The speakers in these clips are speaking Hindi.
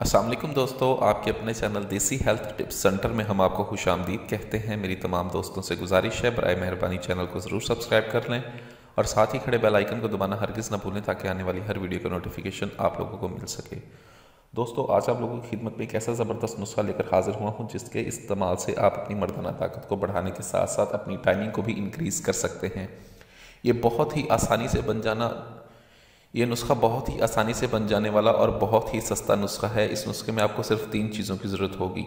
अस्सलाम वालेकुम दोस्तों, आपके अपने चैनल देसी हेल्थ टिप्स सेंटर में हम आपको खुशामदीद कहते हैं। मेरी तमाम दोस्तों से गुजारिश है, बराए मेहरबानी चैनल को ज़रूर सब्सक्राइब कर लें और साथ ही खड़े बेल आइकन को दबाना हरगिज़ ना भूलें ताकि आने वाली हर वीडियो का नोटिफिकेशन आप लोगों को मिल सके। दोस्तों, आज आप लोगों की खिदमत में एक ऐसा ज़बरदस्त नुस्खा लेकर हाजिर हुआ हूँ जिसके इस्तेमाल से आप अपनी मर्दाना ताकत को बढ़ाने के साथ साथ अपनी टाइमिंग को भी इंक्रीज़ कर सकते हैं। ये बहुत ही आसानी से बन जाना ये नुस्खा बहुत ही आसानी से बन जाने वाला और बहुत ही सस्ता नुस्खा है। इस नुस्खे में आपको सिर्फ 3 चीज़ों की ज़रूरत होगी।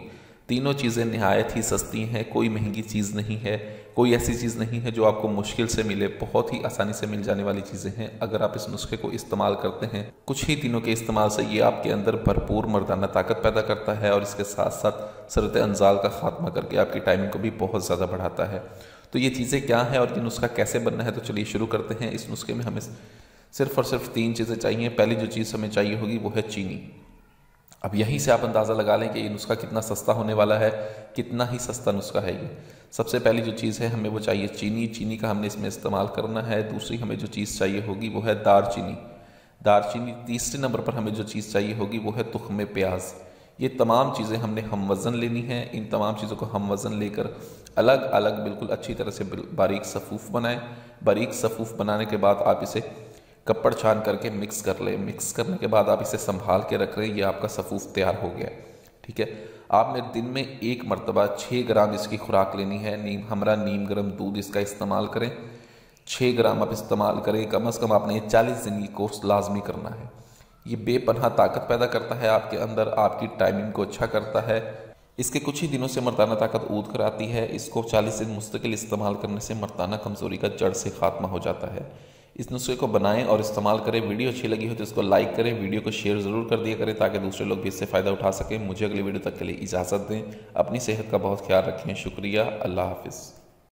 तीनों चीज़ें नहायत ही सस्ती हैं, कोई महंगी चीज़ नहीं है, कोई ऐसी चीज़ नहीं है जो आपको मुश्किल से मिले, बहुत ही आसानी से मिल जाने वाली चीज़ें हैं। अगर आप इस नुस्खे को इस्तेमाल करते हैं, कुछ ही दिनों के इस्तेमाल से ये आपके अंदर भरपूर मर्दाना ताकत पैदा करता है और इसके साथ साथ सरत अंजाल का खात्मा करके आपकी टाइमिंग को भी बहुत ज़्यादा बढ़ाता है। तो ये चीज़ें क्या हैं और ये नुस्खा कैसे बनना है, तो चलिए शुरू करते हैं। इस नुस्खे में हमें सिर्फ और सिर्फ 3 चीज़ें चाहिए। पहली जो चीज़ हमें चाहिए होगी वो है चीनी। अब यहीं से आप अंदाज़ा लगा लें कि ये नुस्खा कितना सस्ता होने वाला है, कितना ही सस्ता नुस्खा है ये। सबसे पहली जो चीज़ है हमें वो चाहिए चीनी। चीनी का हमने इसमें इस्तेमाल करना है। दूसरी हमें जो चीज़ चाहिए होगी वो है दारचीनी। दारचीनी तीसरे नंबर पर हमें जो चीज़ चाहिए होगी वो है तुख्मे प्याज। ये तमाम चीज़ें हमने हम वज़न लेनी है। इन तमाम चीज़ों को हम वज़न लेकर अलग अलग बिल्कुल अच्छी तरह से बारीक सफ़ूफ़ बनाएं। बारीक सफ़ूफ़ बनाने के बाद आप इसे कपड़ छान करके मिक्स कर लें। मिक्स करने के बाद आप इसे संभाल के रख लें। ये आपका सफ़ूफ़ तैयार हो गया, ठीक है। आपने दिन में 1 मरतबा 6 ग्राम इसकी खुराक लेनी है। नीम गर्म दूध इसका इस्तेमाल करें। 6 ग्राम आप इस्तेमाल करें। कम अज़ कम आपने 40 दिन की कोर्स लाजमी करना है। ये बेपनाह ताकत पैदा करता है आपके अंदर, आपकी टाइमिंग को अच्छा करता है। इसके कुछ ही दिनों से मर्दाना ताकत ऊद कर आती है। इसको 40 दिन मुस्तकिल इस्तेमाल करने से मर्दाना कमज़ोरी का जड़ से खात्मा हो जाता है। इस नुस्खे को बनाएं और इस्तेमाल करें। वीडियो अच्छी लगी हो तो इसको लाइक करें, वीडियो को शेयर ज़रूर कर दिया करें ताकि दूसरे लोग भी इससे फ़ायदा उठा सकें। मुझे अगली वीडियो तक के लिए इजाज़त दें। अपनी सेहत का बहुत ख्याल रखें। शुक्रिया। अल्लाह हाफ़िज़।